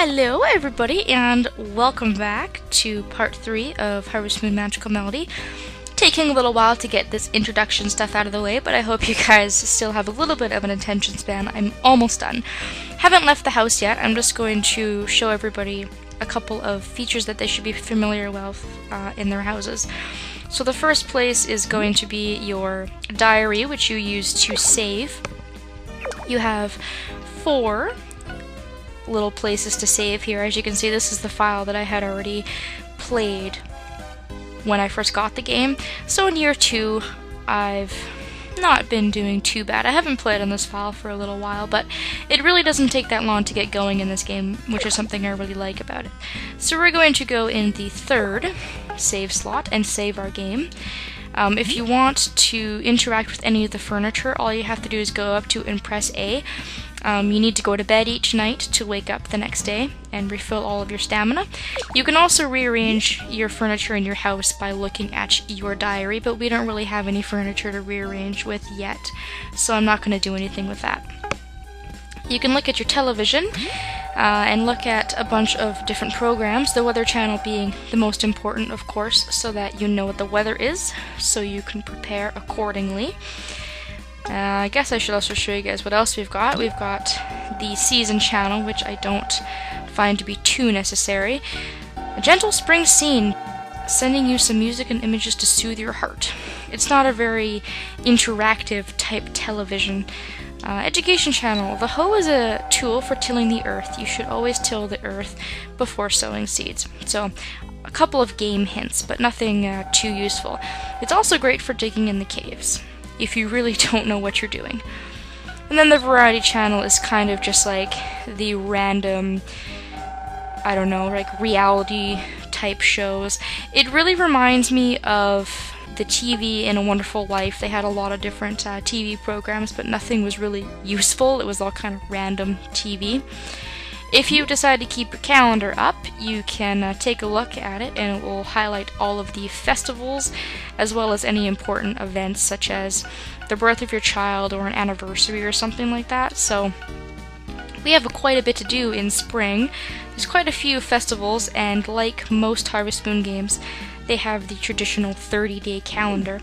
Hello everybody and welcome back to part 3 of Harvest Moon Magical Melody. Taking a little while to get this introduction stuff out of the way, but I hope you guys still have a little bit of an attention span. I'm almost done. Haven't left the house yet. I'm just going to show everybody a couple of features that they should be familiar with in their houses. So the first place is going to be your diary, which you use to save. You have 4 little places to save here. As you can see, this is the file that I had already played when I first got the game. So in year 2, I've not been doing too bad. I haven't played on this file for a little while, but it really doesn't take that long to get going in this game, which is something I really like about it. So we're going to go in the 3rd save slot and save our game. If you want to interact with any of the furniture, all you have to do is go up to and press A. You need to go to bed each night to wake up the next day and refill all of your stamina. You can also rearrange your furniture in your house by looking at your diary, but we don't really have any furniture to rearrange with yet, so I'm not going to do anything with that. You can look at your television and look at a bunch of different programs, the Weather Channel being the most important, of course, so that you know what the weather is, so you can prepare accordingly. I guess I should also show you guys what else we've got. We've got the Season Channel, which I don't find to be too necessary. A gentle spring scene, sending you some music and images to soothe your heart. It's not a very interactive type television. Education Channel. The hoe is a tool for tilling the earth. You should always till the earth before sowing seeds. So, a couple of game hints, but nothing too useful. It's also great for digging in the caves, if you really don't know what you're doing. And then the Variety Channel is kind of just like the random, I don't know, like reality type shows. It really reminds me of the TV in A Wonderful Life. They had a lot of different TV programs, but nothing was really useful. It was all kind of random TV. If you decide to keep your calendar up, you can take a look at it and it will highlight all of the festivals as well as any important events such as the birth of your child or an anniversary or something like that. So we have quite a bit to do in spring. There's quite a few festivals, and like most Harvest Moon games, they have the traditional 30-day calendar.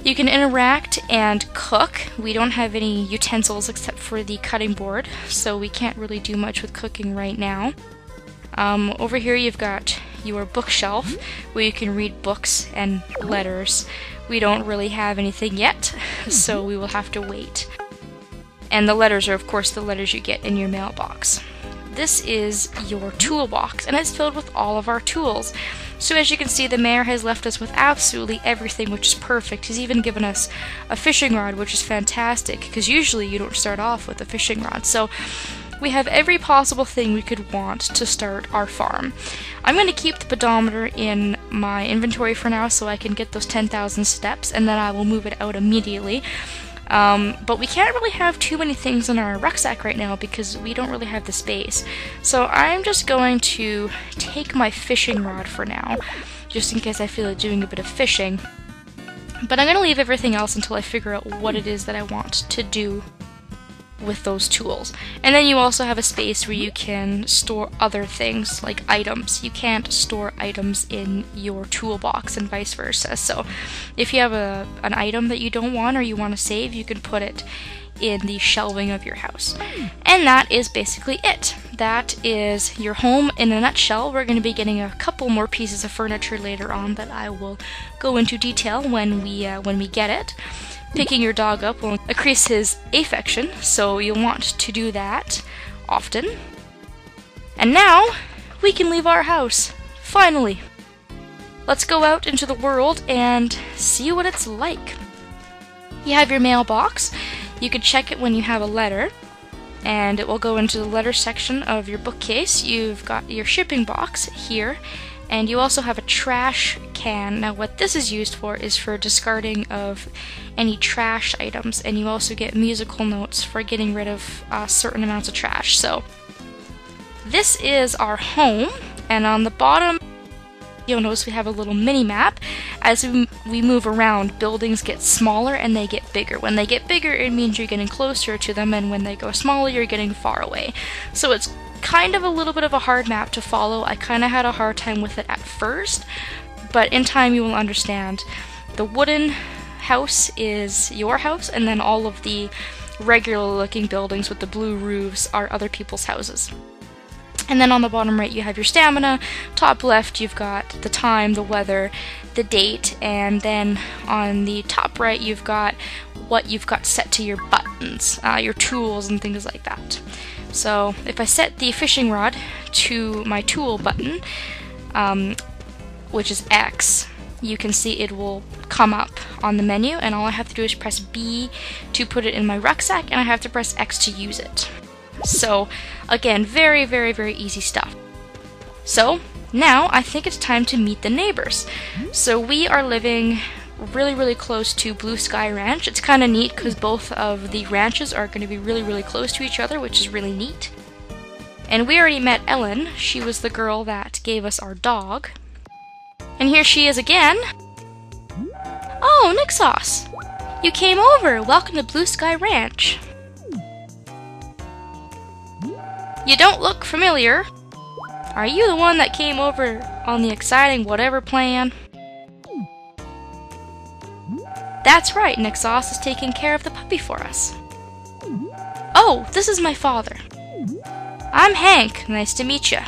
You can interact and cook. We don't have any utensils except for the cutting board, so we can't really do much with cooking right now. Over here you've got your bookshelf, where you can read books and letters. We don't really have anything yet, so we will have to wait. And the letters are, of course, the letters you get in your mailbox. This is your toolbox, and it's filled with all of our tools. So as you can see, the mayor has left us with absolutely everything, which is perfect. He's even given us a fishing rod, which is fantastic, because usually you don't start off with a fishing rod. So we have every possible thing we could want to start our farm. I'm going to keep the pedometer in my inventory for now so I can get those 10,000 steps, and then I will move it out immediately. But we can't really have too many things in our rucksack right now because we don't really have the space. So I'm just going to take my fishing rod for now, just in case I feel like doing a bit of fishing. But I'm going to leave everything else until I figure out what it is that I want to do with those tools. And then you also have a space where you can store other things, like items. You can't store items in your toolbox and vice versa. So if you have an item that you don't want or you want to save, you can put it in the shelving of your house. And that is basically it. That is your home in a nutshell. We're going to be getting a couple more pieces of furniture later on that I will go into detail when we get it. Picking your dog up will increase his affection, so you'll want to do that often. And now, we can leave our house. Finally! Let's go out into the world and see what it's like. You have your mailbox. You can check it when you have a letter, and it will go into the letter section of your bookcase. You've got your shipping box here, and you also have a trash can. Now what this is used for is for discarding of any trash items, and you also get musical notes for getting rid of certain amounts of trash. So this is our home, and on the bottom you'll notice we have a little mini-map. As we move around, buildings get smaller and they get bigger. When they get bigger, it means you're getting closer to them, and when they go smaller, you're getting far away. So it's kind of a little bit of a hard map to follow. I kind of had a hard time with it at first, but in time you will understand. The wooden house is your house, and then all of the regular looking buildings with the blue roofs are other people's houses. And then on the bottom right you have your stamina, top left you've got the time, the weather, the date, and then on the top right you've got what you've got set to your buttons, your tools and things like that. So if I set the fishing rod to my tool button, which is X, you can see it will come up on the menu, and all I have to do is press B to put it in my rucksack, and I have to press X to use it. So again, very, very, very easy stuff. So now I think it's time to meet the neighbors. So we are living really, really close to Blue Sky Ranch. It's kind of neat because both of the ranches are going to be really, really close to each other, which is really neat. And we already met Ellen. She was the girl that gave us our dog. And here she is again. Oh, Nixos! You came over! Welcome to Blue Sky Ranch. You don't look familiar. Are you the one that came over on the exciting whatever plan? That's right, Nixos is taking care of the puppy for us. Oh, this is my father. I'm Hank. Nice to meet you.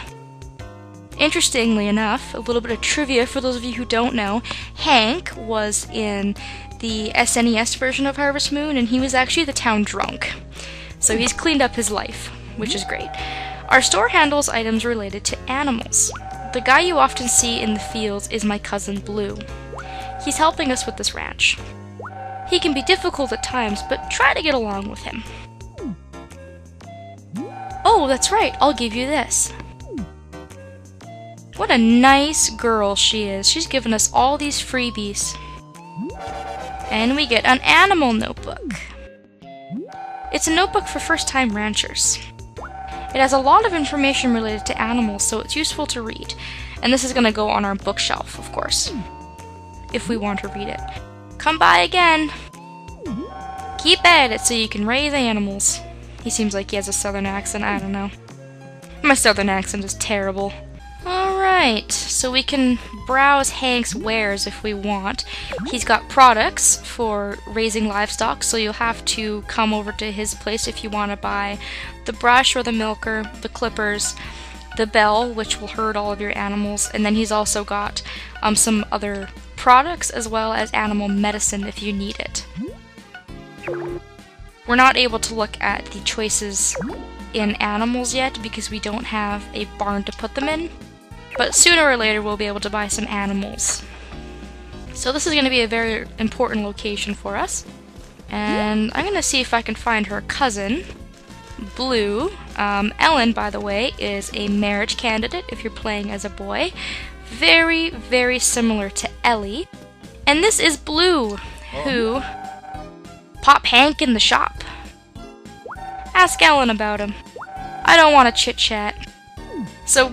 Interestingly enough, a little bit of trivia for those of you who don't know, Hank was in the SNES version of Harvest Moon, and he was actually the town drunk. So he's cleaned up his life, which is great. Our store handles items related to animals. The guy you often see in the fields is my cousin Blue. He's helping us with this ranch. He can be difficult at times, but try to get along with him. Oh, that's right, I'll give you this. What a nice girl she is. She's given us all these freebies. And we get an animal notebook. It's a notebook for first-time ranchers. It has a lot of information related to animals, so it's useful to read. And this is going to go on our bookshelf, of course, if we want to read it. Come by again. Keep at it so you can raise animals. He seems like he has a southern accent, I don't know. My southern accent is terrible. Alright, so we can browse Hank's wares if we want. He's got products for raising livestock, so you'll have to come over to his place if you want to buy the brush or the milker, the clippers, the bell, which will herd all of your animals, and then he's also got some other products as well as animal medicine if you need it. We're not able to look at the choices in animals yet because we don't have a barn to put them in. But sooner or later we'll be able to buy some animals. So this is going to be a very important location for us. And I'm going to see if I can find her cousin, Blue. Ellen, by the way, is a marriage candidate if you're playing as a boy. Very, very similar to Ellie. And this is Blue, who... Pop Hank in the shop. Ask Ellen about him. I don't want to chit-chat. So,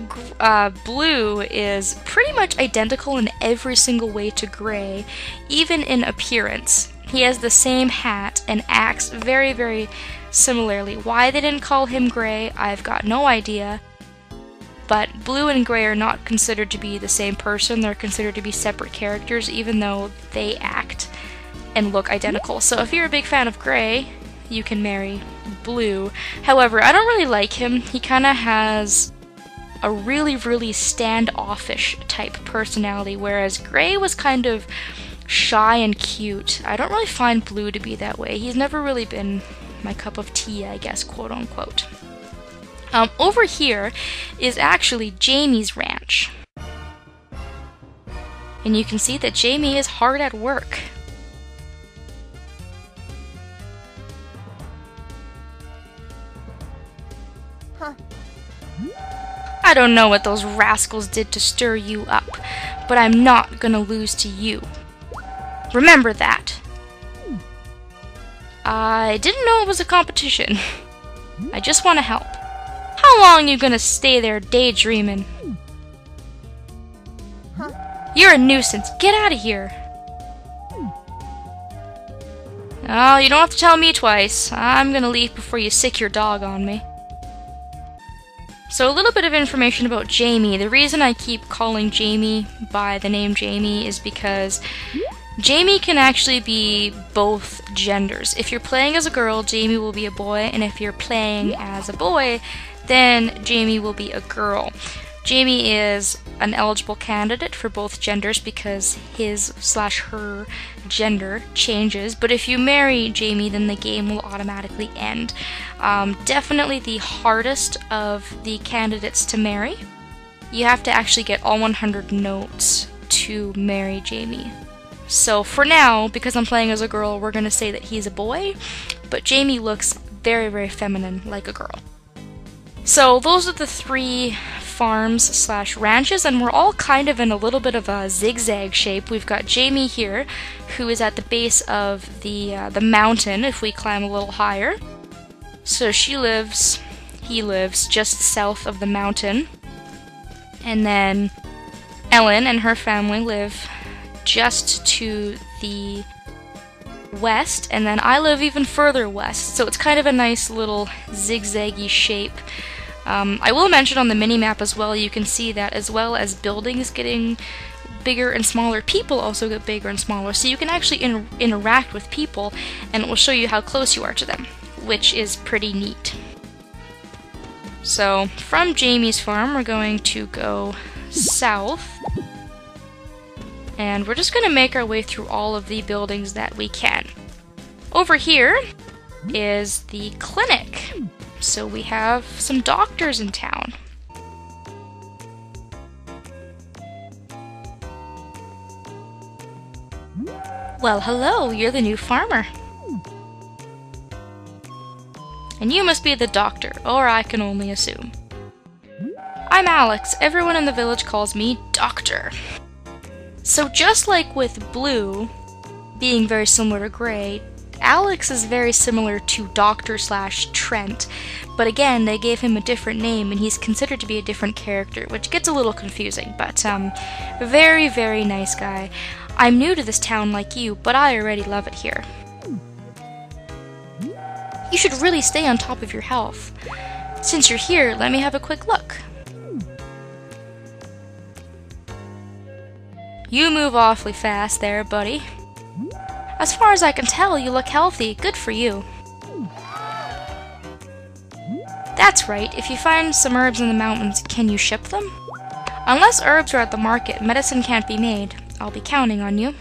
Blue is pretty much identical in every single way to Gray, even in appearance. He has the same hat and acts very, very similarly. Why they didn't call him Gray, I've got no idea. But Blue and Gray are not considered to be the same person. They're considered to be separate characters, even though they act and look identical. So if you're a big fan of Gray, you can marry Blue. However, I don't really like him. He kind of has a really, really standoffish type personality, whereas Gray was kind of shy and cute. I don't really find Blue to be that way. He's never really been my cup of tea, I guess, quote-unquote. Over here is actually Jamie's ranch. And you can see that Jamie is hard at work. I don't know what those rascals did to stir you up, but I'm not gonna lose to you. Remember that. I didn't know it was a competition. I just want to help. How long you gonna stay there daydreaming? You're a nuisance. Get out of here. Oh, you don't have to tell me twice. I'm gonna leave before you sick your dog on me. So a little bit of information about Jamie. The reason I keep calling Jamie by the name Jamie is because Jamie can actually be both genders. If you're playing as a girl, Jamie will be a boy, and if you're playing as a boy, then Jamie will be a girl. Jamie is an eligible candidate for both genders because his/her gender changes, but if you marry Jamie, then the game will automatically end. Definitely the hardest of the candidates to marry. You have to actually get all 100 notes to marry Jamie. So for now, because I'm playing as a girl, we're going to say that he's a boy, but Jamie looks very, very feminine, like a girl. So those are the 3 farms/ranches, and we're all kind of in a little bit of a zigzag shape. We've got Jamie here, who is at the base of the mountain if we climb a little higher. So he lives just south of the mountain. And then Ellen and her family live just to the west, and then I live even further west, so it's kind of a nice little zigzaggy shape. I will mention on the mini-map as well, you can see that as well as buildings getting bigger and smaller, people also get bigger and smaller, so you can actually interact with people, and it will show you how close you are to them, which is pretty neat. So, from Jamie's farm, we're going to go south, and we're just going to make our way through all of the buildings that we can. Over here is the clinic. So we have some doctors in town. Well, hello, you're the new farmer. And you must be the doctor, or I can only assume. I'm Alex. Everyone in the village calls me Doctor. So just like with Blue being very similar to Gray, Alex is very similar to Doctor/Trent, but again, they gave him a different name and he's considered to be a different character, which gets a little confusing, but very, very nice guy. I'm new to this town like you, but I already love it here. You should really stay on top of your health. Since you're here, let me have a quick look. You move awfully fast there, buddy. As far as I can tell, you look healthy. Good for you. That's right. If you find some herbs in the mountains, can you ship them? Unless herbs are at the market, medicine can't be made. I'll be counting on you.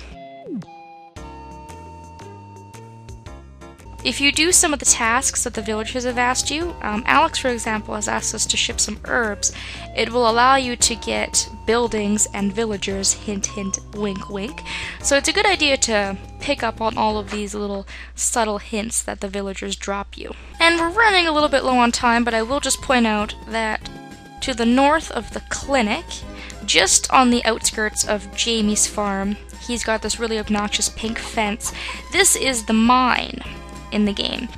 If you do some of the tasks that the villagers have asked you, Alex, for example, has asked us to ship some herbs. It will allow you to get buildings and villagers, hint hint, wink wink. So it's a good idea to pick up on all of these little subtle hints that the villagers drop you. And we're running a little bit low on time, but I will just point out that to the north of the clinic, just on the outskirts of Jamie's farm, he's got this really obnoxious pink fence. This is the mine in the game.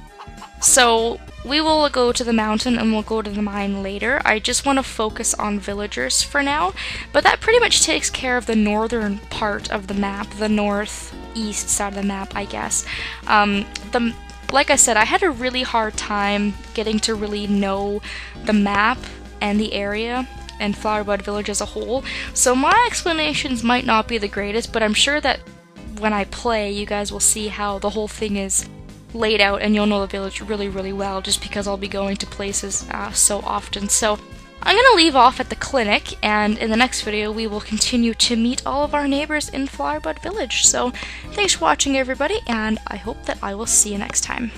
So we will go to the mountain and we'll go to the mine later. I just want to focus on villagers for now, but that pretty much takes care of the northern part of the map, the northeast side of the map, I guess. Like I said, I had a really hard time getting to really know the map and the area and Flowerbud Village as a whole, so my explanations might not be the greatest, but I'm sure that when I play, you guys will see how the whole thing is laid out and you'll know the village really, really well, just because I'll be going to places so often. So I'm going to leave off at the clinic, and in the next video we will continue to meet all of our neighbors in Flowerbud Village. So thanks for watching, everybody, and I hope that I will see you next time.